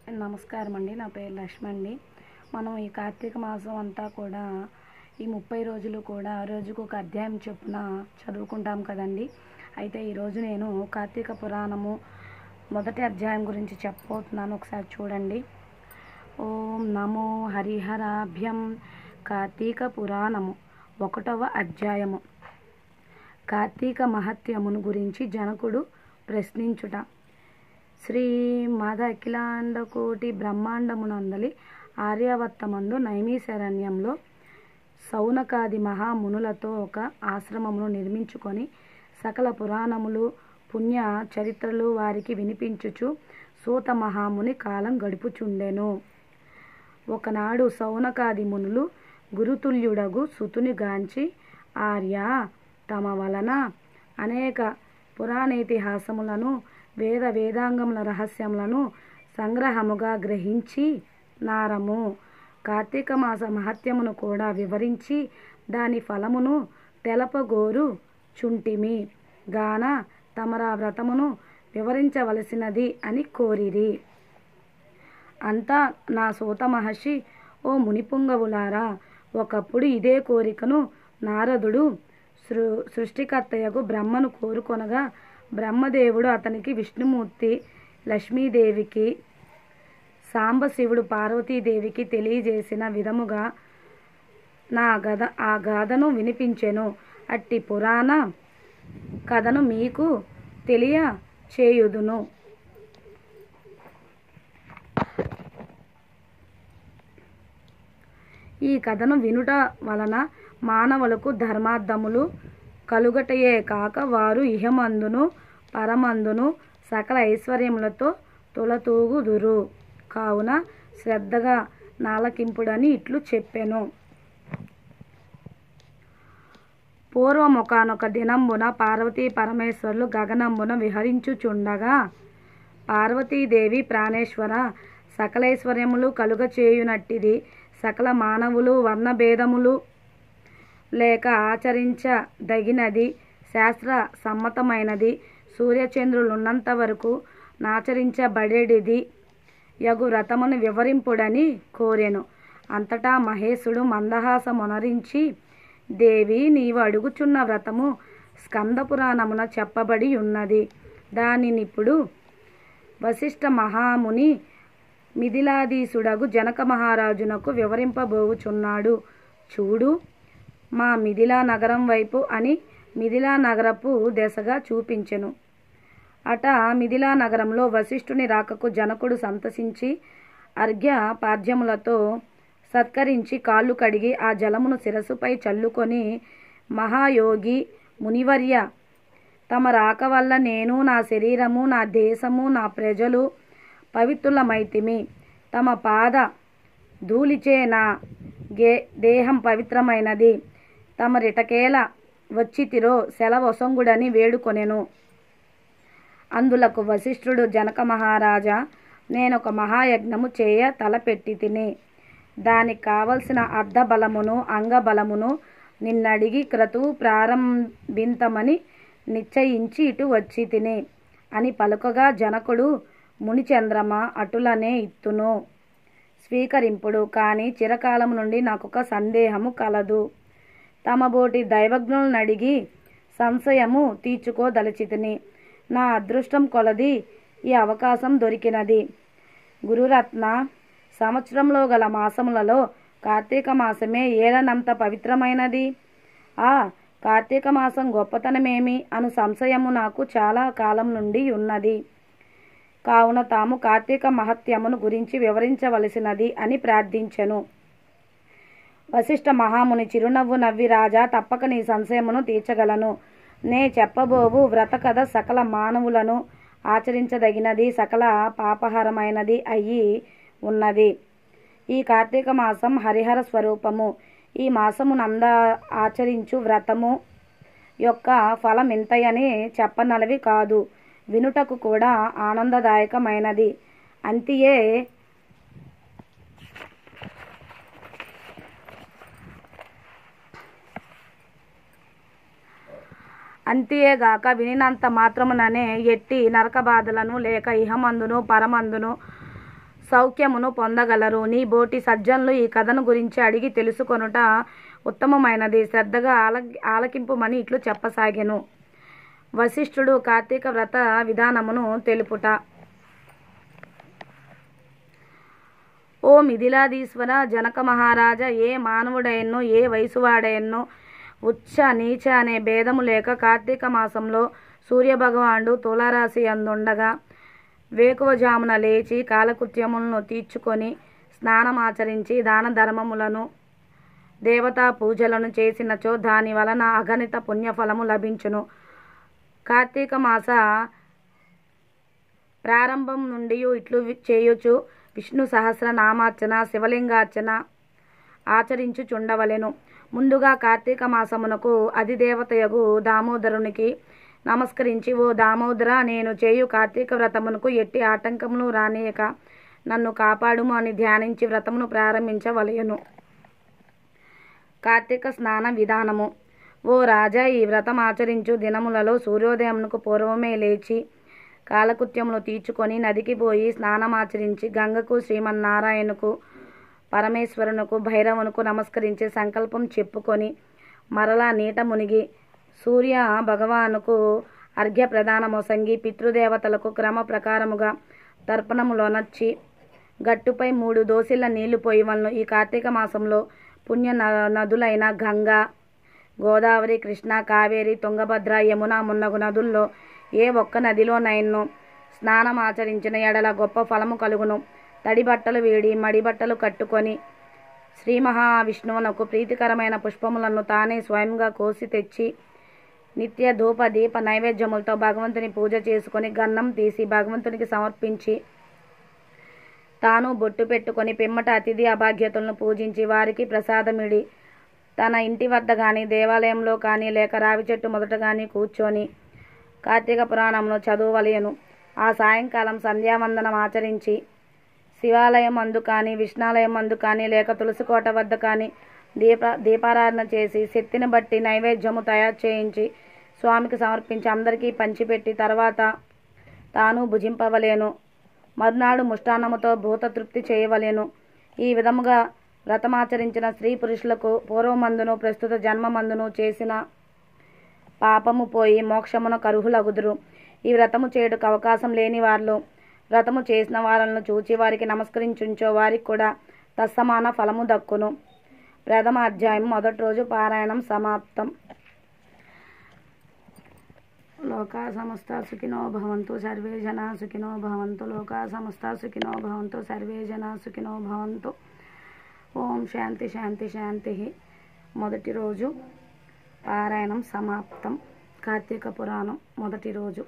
నమస్కారం అండి. నా పేరు లక్ష్మి అండి. మనం ఈ కార్తీక మాసం అంతా కూడా ఈ 30 రోజులు కూడా రోజుకు ఒక అధ్యాయం చొప్పున చదువుకుంటాం కదండి. అయితే ఈరోజు నేను కార్తీక పురాణము మొదటి అధ్యాయం గురించి చెప్పబోతున్నాను. ఒకసారి చూడండి. ఓం నమో హరిహరాభ్యం. కార్తీక పురాణము 1వ అధ్యాయము. కార్తీక మహత్యమును గురించి జనకుడు ప్రశ్నించుట. శ్రీమదఖిలాండకోటి బ్రహ్మాండమునందలి ఆర్యావర్తమందు నైమిశారణ్యంలో సౌనకాది మహామునులతో ఒక ఆశ్రమమును నిర్మించుకొని సకల పురాణములు పుణ్య చరిత్రలు వారికి వినిపించుచు సూత మహాముని కాలం గడుపుచుండెను. ఒకనాడు సౌనకాది మునులు గురుతుల్యుడగు సుతుని గాంచి, ఆర్య, తమ వలన అనేక పురాణేతిహాసములను వేదాంగముల రహస్యములను సంగ్రహముగా గ్రహించి నారము. కార్తీక మాస మహత్యమును కూడా వివరించి దాని ఫలమును తెలపగోరు చుంటిమి గాన తమరా వ్రతమును వివరించవలసినది అని కోరిరి. అంతా నా సూత మహర్షి, ఓ మునిపుంగవులారా, ఒకప్పుడు ఇదే కోరికను నారదుడు సృష్టికర్తయగు బ్రహ్మను కోరుకొనగా బ్రహ్మదేవుడు అతనికి విష్ణుమూర్తి లక్ష్మీదేవికి, సాంబశివుడు పార్వతీదేవికి తెలియజేసిన విధముగా ఆ గాథను వినిపించెను. అట్టి పురాణ కథను మీకు తెలియచేయుదును. ఈ కథను వినుట వలన మానవులకు ధర్మార్థములు కలుగటయే కాక వారు ఇహమందును పరమందును సకల ఐశ్వర్యములతో తులతూగుదురు. కావున శ్రద్ధగా నాలకింపుడని ఇట్లు చెప్పెను. పూర్వమొకానొక దినంబున పార్వతీ పరమేశ్వరులు గగనంబున విహరించుచుండగా, పార్వతీదేవి, ప్రాణేశ్వర, సకలైశ్వర్యములు కలుగచేయునట్టిది సకల మానవులు వర్ణభేదములు లేక ఆచరించదగినది, శాస్త్ర సమ్మతమైనది, సూర్యచంద్రులున్నంత వరకు నాచరించబడేది యగు వ్రతమును వివరింపుడని కోరెను. అంతటా మహేశుడు మందహాసమునరించి, దేవి, నీవు అడుగుచున్న వ్రతము స్కంద పురాణమున చెప్పబడి ఉన్నది. దానినిప్పుడు వశిష్ఠ మహాముని మిథిలాధీశుడగు జనక మహారాజునకు వివరింపబోవుచున్నాడు. చూడు, మా మిథిలా నగరం వైపు అని మిథిలా నగరపు దశగా చూపించెను. అట మిథిలా నగరంలో వశిష్ఠుని రాకకు జనకుడు సంతసించి అర్ఘ్య పాద్యములతో సత్కరించి కాళ్ళు కడిగి ఆ జలమును శిరస్సుపై చల్లుకొని, మహాయోగి మునివర్య, తమ రాక వల్ల నేను, నా శరీరము, నా దేశము, నా ప్రజలు పవిత్రులమైతిమి. తమ పాద ధూళిచే నా దేహం పవిత్రమైనది. తమరిటకేల వచ్చితిరో సెలవొసంగుడని వేడుకొనెను. అందులకు వశిష్ఠుడు, జనక మహారాజా, నేనొక మహాయజ్ఞము చేయ తలపెట్టి తిని దానికి కావలసిన అర్ధబలమును అంగబలమును నిన్నడిగి క్రతువు ప్రారంభింతమని నిశ్చయించి ఇటు వచ్చి తిని అని పలుకగా, జనకుడు, మునిచంద్రమ, అటులనే ఇత్తును, స్వీకరింపుడు. కానీ చిరకాలము నుండి నాకొక సందేహము కలదు. తమబోటి దైవజ్ఞులనడిగి సంశయము తీర్చుకోదలచితిని. నా అదృష్టం కొలది ఈ అవకాశం దొరికినది. గురురత్న, సంవత్సరంలో గల మాసములలో కార్తీక మాసమే ఏలనంత పవిత్రమైనది. ఆ కార్తీక మాసం గొప్పతనమేమి అను సంశయము నాకు చాలా కాలం నుండి ఉన్నది. కావున తాము కార్తీక మహత్యమును గురించి వివరించవలసినది అని ప్రార్థించెను. వశిష్ఠ మహాముని చిరునవ్వు నవ్వి, రాజా, తప్పక నీ సంశయమును తీర్చగలను. నే చెప్పబోవు వ్రత కథ సకల మానవులను ఆచరించదగినది, సకల పాపహరమైనది అయి ఉన్నది. ఈ కార్తీక మాసం హరిహర స్వరూపము. ఈ మాసమునంద ఆచరించు వ్రతము యొక్క ఫలం ఇంతయని చెప్పనలవి కాదు, వినుటకు కూడా ఆనందదాయకమైనది. అంతియేగాక వినినంత మాత్రముననే ఎట్టి నరక బాధలను లేక ఇహమందును పరమందును సౌఖ్యమును పొందగలరు. నీ బోటి సజ్జనులు ఈ కథను గురించి అడిగి తెలుసుకొనుట ఉత్తమమైనది. శ్రద్ధగా ఆలకింపుమని ఇట్లు చెప్పసాగెను. వశిష్ఠుడు కార్తీక వ్రత విధానమును తెలుపుట. ఓ మిథిలాధీశ్వర జనక మహారాజా, ఏ మానవుడైనో ఏ వయసువాడైనో ఉచ్చ నీచ అనే భేదము లేక కార్తీక మాసంలో సూర్యభగవానుడు తులారాశి అందుండగా వేకువజామున లేచి కాలకృత్యములను తీర్చుకొని స్నానమాచరించి దాన ధర్మములను దేవతా పూజలను చేసినచో దాని వలన అగణిత పుణ్యఫలము లభించును. కార్తీక మాస ప్రారంభం నుండి ఇట్లు చేయుచు విష్ణు సహస్రనామార్చన శివలింగార్చన ఆచరించుచుండవలెను. ముందుగా కార్తీక మాసమునకు అధిదేవతయగు దామోదరునికి నమస్కరించి, ఓ దామోదర, నేను చేయు కార్తీక వ్రతమునకు ఎట్టి ఆటంకములు రానియక నన్ను కాపాడుము అని ధ్యానించి వ్రతమును ప్రారంభించవలెను. కార్తీక స్నాన విధానము. ఓ రాజా, ఈ వ్రతం ఆచరించు దినములలో సూర్యోదయమునకు పూర్వమే లేచి కాలకృత్యములు తీర్చుకొని నదికి పోయి స్నానమాచరించి గంగకు, శ్రీమన్నారాయణకు, పరమేశ్వరునకు, భైరవునకు నమస్కరించి సంకల్పం చెప్పుకొని మరలా నీట మునిగి సూర్య భగవానుకు అర్ఘ్య ప్రదానమొసంగి పితృదేవతలకు క్రమ ప్రకారముగా తర్పణములోనర్చి గట్టుపై 3 దోసిళ్ల నీళ్లు పోయవలను. ఈ కార్తీక మాసంలో పుణ్య నదులైన గంగా, గోదావరి, కృష్ణ, కావేరి, తుంగభద్ర, యమున మున్నగు నదుల్లో ఏ ఒక్క నదిలోనైనను స్నానమాచరించిన ఎడల గొప్ప ఫలము కలుగును. తడి బట్టలు వీడి మడి బట్టలు కట్టుకొని శ్రీ మహావిష్ణువునకు ప్రీతికరమైన పుష్పములను తానే స్వయంగా కోసి తెచ్చి నిత్య ధూప దీప నైవేద్యములతో భగవంతుని పూజ చేసుకొని గన్నం తీసి భగవంతునికి సమర్పించి తాను బొట్టు పెట్టుకొని పిమ్మట అతిథి అభాగ్యతలను పూజించి వారికి ప్రసాదమిడి తన ఇంటి వద్ద కానీ దేవాలయంలో కానీ లేక రావి చెట్టు మొదట కానీ కూర్చొని కార్తీక పురాణమును చదువవలెను. ఆ సాయంకాలం సంధ్యావందనం ఆచరించి శివాలయం అందు కానీ విష్ణాలయం అందు కానీ లేక తులసికోట వద్ద కానీ దీపారాధన చేసి శక్తిని బట్టి నైవేద్యము తయారు చేయించి స్వామికి సమర్పించి అందరికీ పంచిపెట్టి తర్వాత తాను భుజింపవలేను. మరునాడు ముష్టాన్నముతో భూత తృప్తి చేయవలెను. ఈ విధముగా వ్రతమాచరించిన స్త్రీ పురుషులకు పూర్వమందును ప్రస్తుత జన్మమందును చేసిన పాపము పోయి మోక్షమున కరుహులగుదురు. ఈ వ్రతము చేయుటకు అవకాశం లేని వారిలో వ్రతము చేసిన వారిని చూచి వారికి నమస్కరించుంచో వారికి కూడా తత్సమాన ఫలము దక్కును. ప్రథమ అధ్యాయం మొదటి రోజు పారాయణం సమాప్తం. లోకా సమస్త సుఖినో భవంతు సర్వే జనా సుఖినో భవంతు. లోకా సమస్త సుఖినో భవంతు సర్వే జనా సుఖినో భవంతు. ఓం శాంతి శాంతి శాంతి. మొదటి రోజు పారాయణం సమాప్తం. కార్తీక పురాణం మొదటి రోజు.